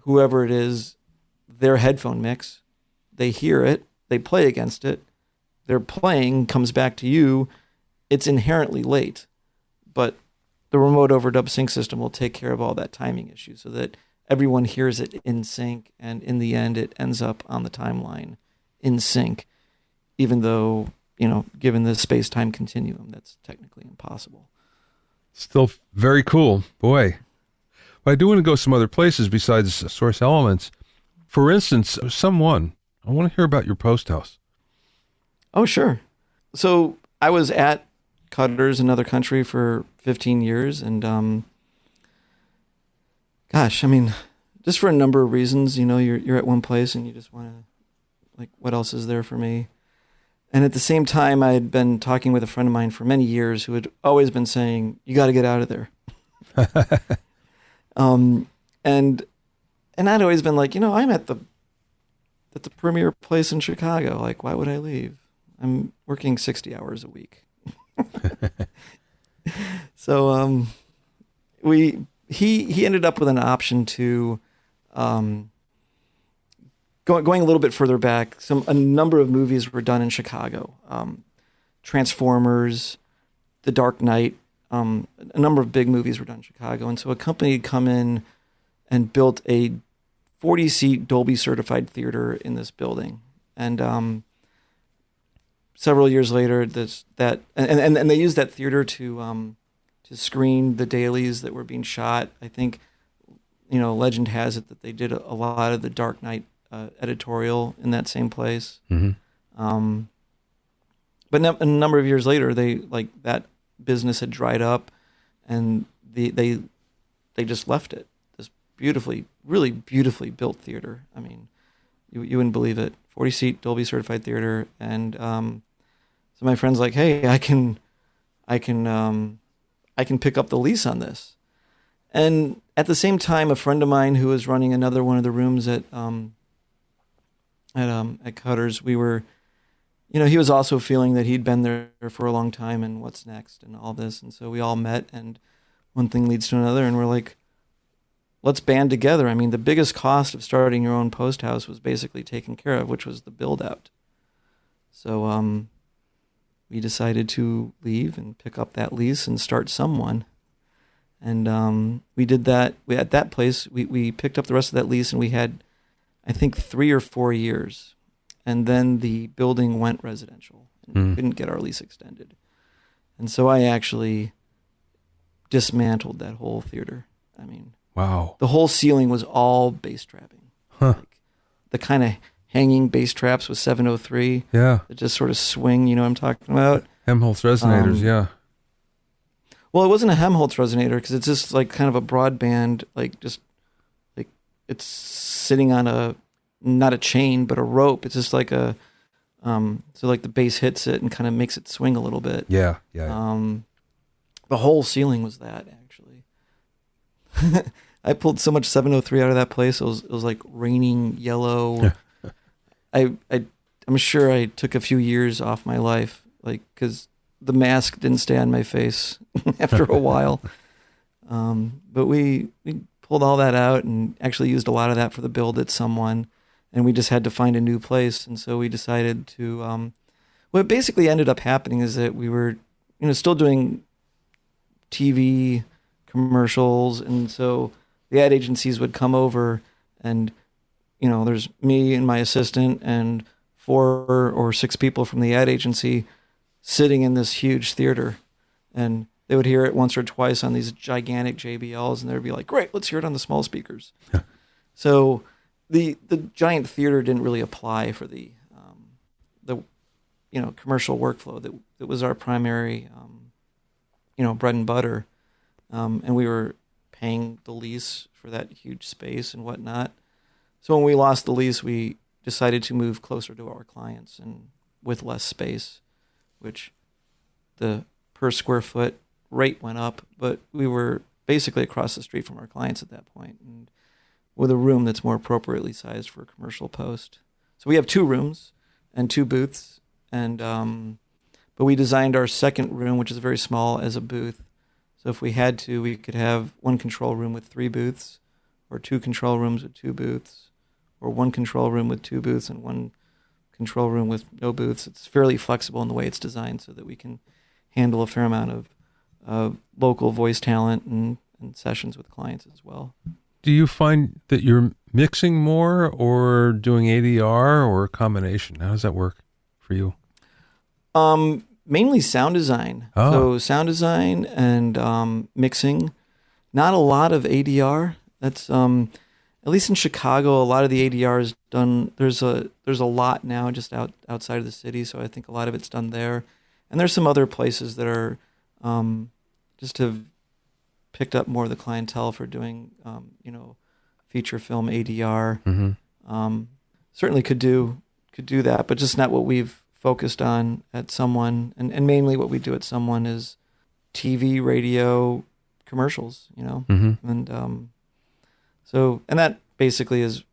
whoever it is their headphone mix. They hear it, they play against it, their playing comes back to you. It's inherently late, but the remote overdub sync system will take care of all that timing issue so that everyone hears it in sync, and in the end it ends up on the timeline in sync, even though, given the space-time continuum, that's technically impossible. Still very cool. Boy. But I do want to go some other places besides Source Elements. For instance, I want to hear about your post house. Oh, sure. So I was at Cutter's, another country, for 15 years, and Gosh, I mean, just for a number of reasons. You're at one place and you just want to, like, what else is there for me? And at the same time, I had been talking with a friend of mine for many years who had always been saying, "You got to get out of there." And I'd always been like, I'm at the premier place in Chicago. Like, why would I leave? I'm working 60 hours a week. So he ended up with an option to going a little bit further back. A number of movies were done in Chicago. Transformers, The Dark Knight, a number of big movies were done in Chicago. And so a company had come in and built a 40-seat Dolby certified theater in this building. And several years later, and they used that theater to screen the dailies that were being shot. I think, legend has it that they did a lot of the Dark Knight editorial in that same place. Mm-hmm. But a number of years later, that business had dried up, and they just left it. This really beautifully built theater. I mean, you wouldn't believe it. 40-seat Dolby certified theater, and so my friend's like, "Hey, I can pick up the lease on this." And at the same time, a friend of mine who was running another one of the rooms at Cutter's, we were, he was also feeling that he'd been there for a long time and what's next and all this. And so we all met, and one thing leads to another, and we're like, let's band together. I mean, the biggest cost of starting your own post house was basically taken care of, which was the build out. So we decided to leave and pick up that lease and start someone. And we did that. At that place, we picked up the rest of that lease, and we had, I think, 3 or 4 years. And then the building went residential, and we couldn't get our lease extended. And so I actually dismantled that whole theater. I mean, wow. The whole ceiling was all bass trapping. Huh. Like the kind of hanging bass traps with 703. Yeah. That just sort of swing, you know what I'm talking about? Helmholtz resonators, yeah. Well, it wasn't a Helmholtz resonator because it's just like kind of a broadband, like it's sitting on not a chain, but a rope. It's just like so like the bass hits it and kind of makes it swing a little bit. Yeah. The whole ceiling was that, actually. I pulled so much 703 out of that place. It was like raining yellow. I'm sure I took a few years off my life, like, because the mask didn't stay on my face after a while. But we pulled all that out and actually used a lot of that for the build at someone, and we just had to find a new place. And so we decided to, what basically ended up happening is that we were, still doing TV commercials. And so the ad agencies would come over, and, there's me and my assistant and 4 or 6 people from the ad agency sitting in this huge theater, and they would hear it once or twice on these gigantic JBLs, and they'd be like, "Great, let's hear it on the small speakers." So the giant theater didn't really apply for the commercial workflow that was our primary bread and butter, and we were paying the lease for that huge space and whatnot. So when we lost the lease, we decided to move closer to our clients and with less space, which the per square foot rate went up, but we were basically across the street from our clients at that point, and with a room that's more appropriately sized for a commercial post. So we have 2 rooms and 2 booths, and but we designed our second room, which is very small, as a booth. So if we had to, we could have 1 control room with 3 booths, or 2 control rooms with 2 booths, or 1 control room with 2 booths and 1 control room with no booths. It's fairly flexible in the way it's designed so that we can handle a fair amount of local voice talent and sessions with clients as well. Do you find that you're mixing more or doing ADR or a combination? How does that work for you? Mainly sound design. Oh. So sound design and mixing. Not a lot of ADR. That's at least in Chicago, a lot of the ADR is done. There's a lot now just outside of the city, so I think a lot of it's done there. And there's some other places that are just have picked up more of the clientele for doing, feature film ADR. Certainly could do that, but just not what we've focused on at Someone. And mainly what we do at Someone is TV, radio, commercials, and and that basically is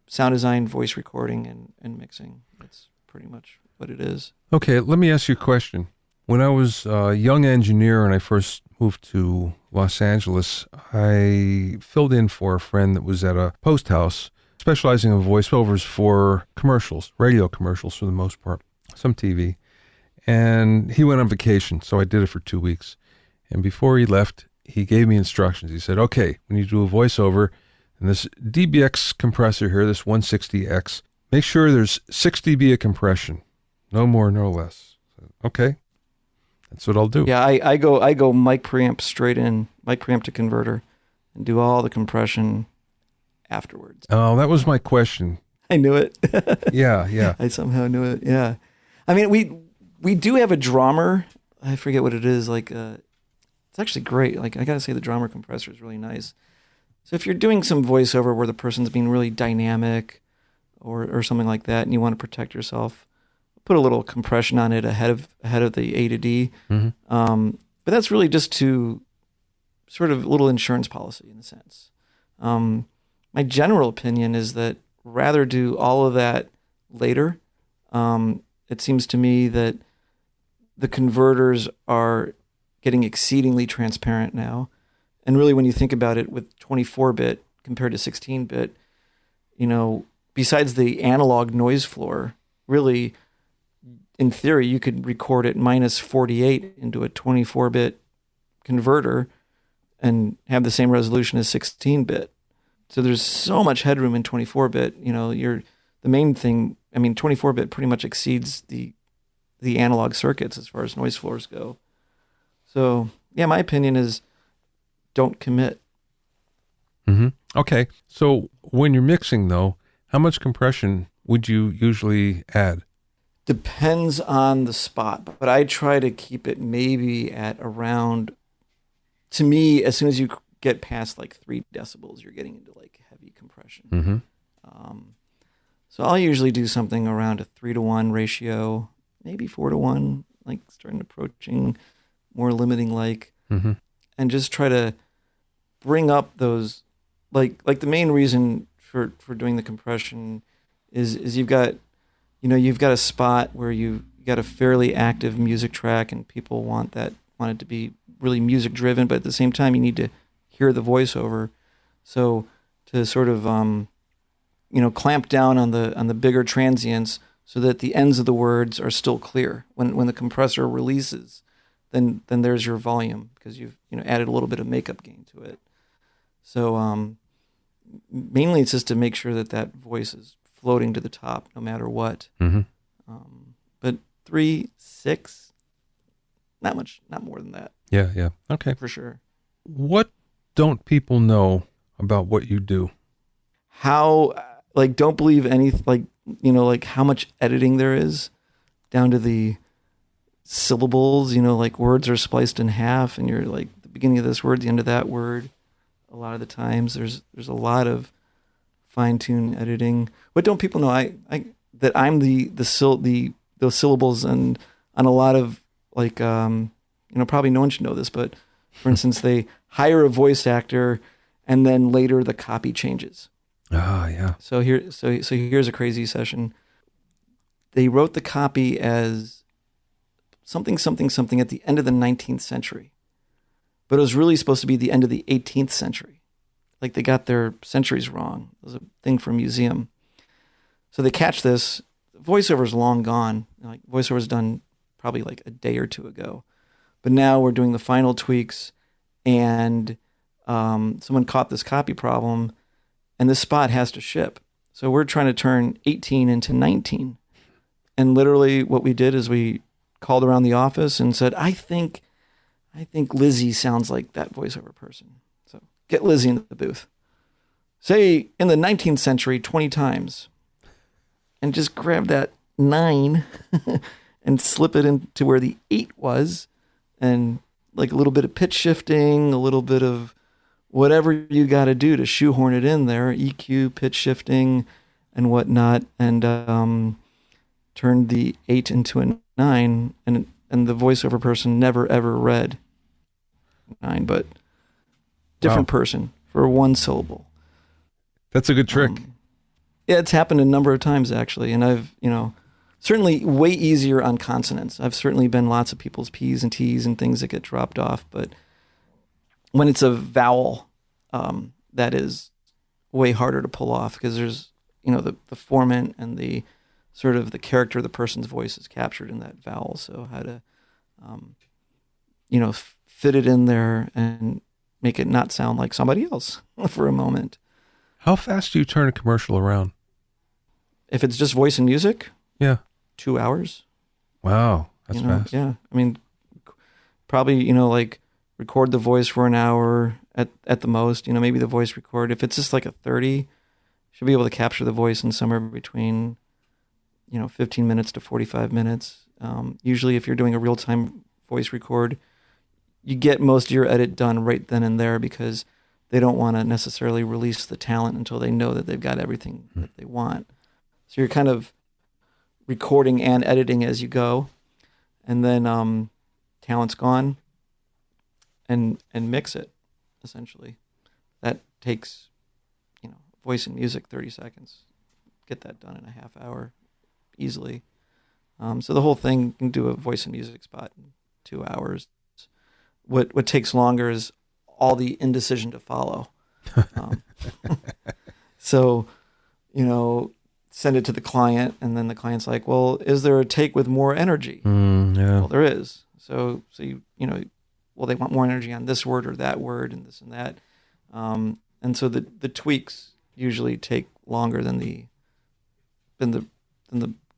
sound design, voice recording, and mixing. That's pretty much what it is. Okay, let me ask you a question. When I was a young engineer and I first moved to Los Angeles, I filled in for a friend that was at a post house specializing in voiceovers for commercials, radio commercials for the most part, some TV. And he went on vacation, so I did it for 2 weeks. And before he left, he gave me instructions. He said, okay, when you do a voiceover, and this DBX compressor here, this 160X, make sure there's 6 dB of compression. No more, no less. Okay, that's what I'll do. Yeah, I go mic preamp straight in, mic preamp to converter, and do all the compression afterwards. Oh, that was my question. I knew it. Yeah. I somehow knew it. Yeah. I mean, we do have a drummer. I forget what it is. Like, it's actually great. Like, I gotta say, the drummer compressor is really nice. So if you're doing some voiceover where the person's being really dynamic, or something like that, and you want to protect yourself, put a little compression on it ahead of the A to D. But that's really just to sort of a little insurance policy in a sense. My general opinion is that rather do all of that later. It seems to me that the converters are getting exceedingly transparent now. And really, when you think about it, with 24-bit compared to 16-bit, besides the analog noise floor, really, in theory, you could record it minus 48 into a 24-bit converter and have the same resolution as 16-bit. So there's so much headroom in 24-bit. The main thing, 24-bit pretty much exceeds the analog circuits as far as noise floors go. So, yeah, my opinion is don't commit. Okay. So when you're mixing, though, how much compression would you usually add? Depends on the spot, but I try to keep it maybe at around, to me, as soon as you get past like 3 decibels, you're getting into like heavy compression. So I'll usually do something around a 3-to-1 ratio, maybe 4-to-1, like starting approaching more limiting like, and just try to bring up those, like the main reason for doing the compression is you've got a spot where you got a fairly active music track and people want it to be really music driven, but at the same time you need to hear the voiceover. So to sort of clamp down on the bigger transients so that the ends of the words are still clear when the compressor releases, then there's your volume because you've added a little bit of makeup gain to it. So mainly it's just to make sure that voice is floating to the top no matter what. But 3, 6, not much, not more than that. Yeah. Okay. For sure. What don't people know about what you do? How, don't believe anything, how much editing there is down to the syllables, words are spliced in half and you're like the beginning of this word, the end of that word. A lot of the times there's a lot of fine-tune editing. What don't people know? That I'm those syllables and on a lot of probably no one should know this, but for instance, they hire a voice actor and then later the copy changes. Yeah. So here's a crazy session. They wrote the copy as something at the end of the 19th century, but it was really supposed to be the end of the 18th century. Like they got their centuries wrong. It was a thing for a museum. So they catch this. Voiceover's long gone. Voiceover's done probably like a day or 2 ago. But now we're doing the final tweaks and someone caught this copy problem and this spot has to ship. So we're trying to turn 18 into 19. And literally what we did is we called around the office and said, I think Lizzie sounds like that voiceover person. So get Lizzie in the booth. Say in the 19th century 20 times and just grab that 9 and slip it into where the 8 was and like a little bit of pitch shifting, a little bit of whatever you got to do to shoehorn it in there, EQ, pitch shifting, and whatnot, and turned the 8 into a 9, and the voiceover person never ever read 9, but different person for one syllable. That's a good trick. Yeah, it's happened a number of times actually, and I've, certainly way easier on consonants. I've certainly been lots of people's P's and T's and things that get dropped off, but when it's a vowel, that is way harder to pull off because there's, the formant and the sort of the character of the person's voice is captured in that vowel. So how to, fit it in there and make it not sound like somebody else for a moment. How fast do you turn a commercial around? If it's just voice and music, yeah, 2 hours. Wow, that's fast. Yeah, I mean, probably like record the voice for an hour at the most. Maybe the voice record. If it's just like a 30, should be able to capture the voice in somewhere between 15 minutes to 45 minutes. Usually, if you're doing a real time voice record, you get most of your edit done right then and there because they don't want to necessarily release the talent until they know that they've got everything that they want. So you're kind of recording and editing as you go, and then talent's gone, and mix it. Essentially, that takes voice and music 30 seconds. Get that done in a half hour easily. So the whole thing, you can do a voice and music spot in 2 hours. What takes longer is all the indecision to follow. So, send it to the client, and then the client's like, well, is there a take with more energy? Yeah. Well, there is. So you well, they want more energy on this word or that word and this and that. And so the tweaks usually take longer than the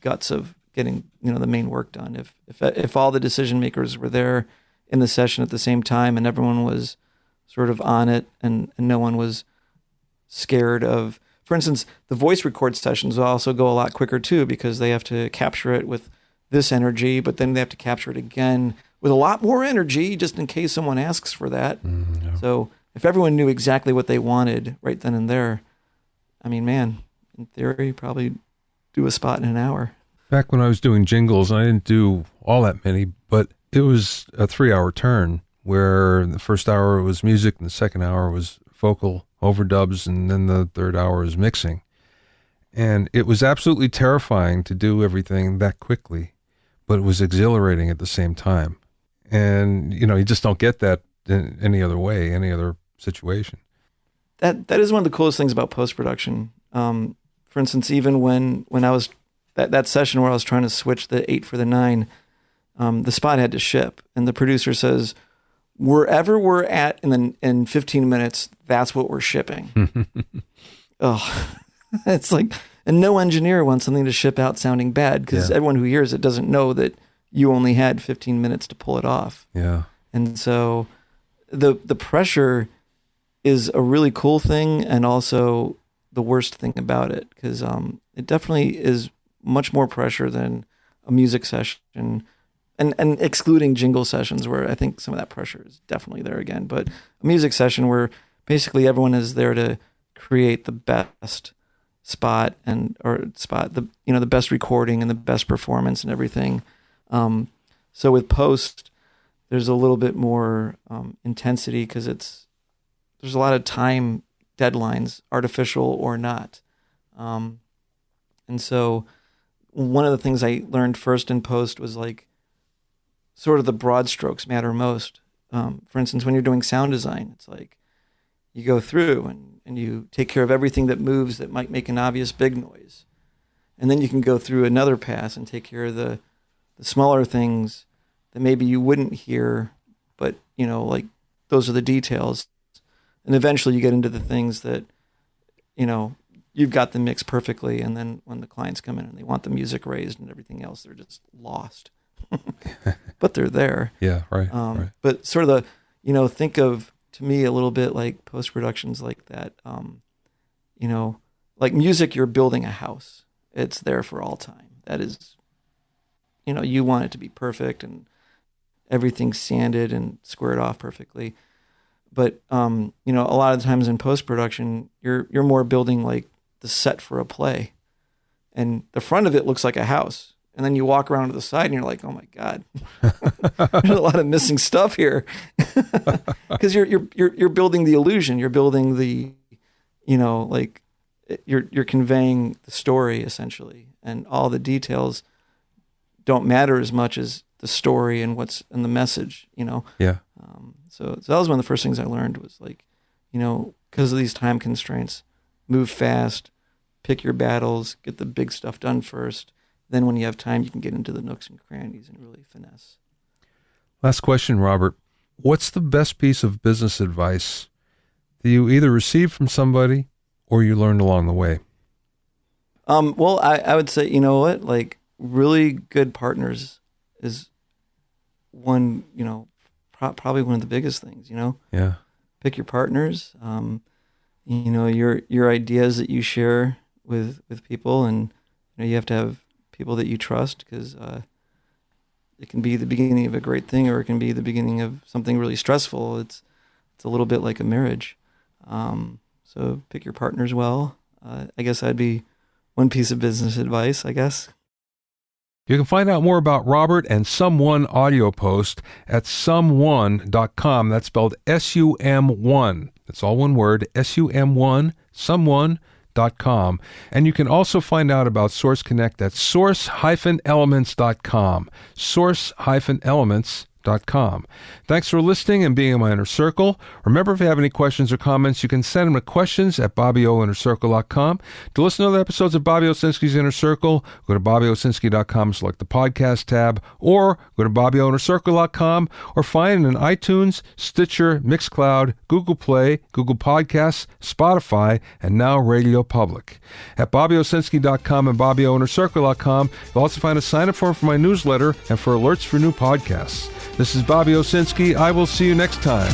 guts of getting, the main work done. If all the decision makers were there in the session at the same time and everyone was sort of on it and no one was scared of, for instance, the voice record sessions will also go a lot quicker too because they have to capture it with this energy, but then they have to capture it again with a lot more energy just in case someone asks for that. Yeah. So if everyone knew exactly what they wanted right then and there, I mean, man, in theory, probably do a spot in an hour. Back when I was doing jingles, I didn't do all that many, but it was a 3-hour turn where the first hour was music and the second hour was vocal overdubs, and then the third hour is mixing. And it was absolutely terrifying to do everything that quickly, but it was exhilarating at the same time. And, you just don't get that in any other way, any other situation. That is one of the coolest things about post-production. For instance, even when I was, that session where I was trying to switch the 8 for the 9, the spot had to ship. And the producer says, wherever we're at in 15 minutes, that's what we're shipping. Oh, it's like, and no engineer wants something to ship out sounding bad because everyone who hears it doesn't know that you only had 15 minutes to pull it off. Yeah. And so the pressure is a really cool thing and also the worst thing about it because it definitely is much more pressure than a music session and excluding jingle sessions where I think some of that pressure is definitely there again. But a music session where basically everyone is there to create the best spot the best recording and the best performance and everything. So with post, there's a little bit more intensity because there's a lot of time deadlines, artificial or not. And so one of the things I learned first in post was like sort of the broad strokes matter most. For instance, when you're doing sound design, it's like you go through and you take care of everything that moves that might make an obvious big noise. And then you can go through another pass and take care of the smaller things that maybe you wouldn't hear, but, like those are the details. And eventually you get into the things that, you've got the mix perfectly. And then when the clients come in and they want the music raised and everything else, they're just lost. But they're there. Yeah, right, right. But sort of think of, to me, a little bit like post-productions like that. Like music, you're building a house. It's there for all time. That is, you want it to be perfect and everything sanded and squared off perfectly. But you know, a lot of times in post-production, you're more building like the set for a play, and the front of it looks like a house, and then you walk around to the side and you're like, oh my God, there's a lot of missing stuff here, because you're building the illusion, you're building the, you know, like you're conveying the story essentially, and all the details don't matter as much as the story and what's in the message, you know? Yeah. So that was one of the first things I learned was like, you know, because of these time constraints, move fast, pick your battles, get the big stuff done first. Then when you have time, you can get into the nooks and crannies and really finesse. Last question, Robert. What's the best piece of business advice that you either received from somebody or you learned along the way? Well, I would say, you know what, like really good partners is one, you know, probably one of the biggest things, you know? Yeah. Pick your partners, you know, your ideas that you share with people, and you know, you have to have people that you trust, because it can be the beginning of a great thing, or it can be the beginning of something really stressful. It's a little bit like a marriage. So pick your partners well. I guess that'd be one piece of business advice, I guess. You can find out more about Robert and Someone Audio Post at someone.com. That's spelled SUM1. That's all one word, SUM1, someone.com. And you can also find out about Source Connect at source-elements.com. Source-elements.com. Thanks for listening and being in my inner circle. Remember, if you have any questions or comments, you can send them to questions@BobbyOInnerCircle.com. To listen to other episodes of Bobby Owsinski's Inner Circle, go to BobbyOwsinski.com, select the podcast tab, or go to BobbyOInnerCircle.com, or find it in iTunes, Stitcher, Mixcloud, Google Play, Google Podcasts, Spotify, and now Radio Public. At BobbyOwsinski.com and BobbyOInnerCircle.com, you'll also find a sign-up form for my newsletter and for alerts for new podcasts. This is Bobby Owsinski. I will see you next time.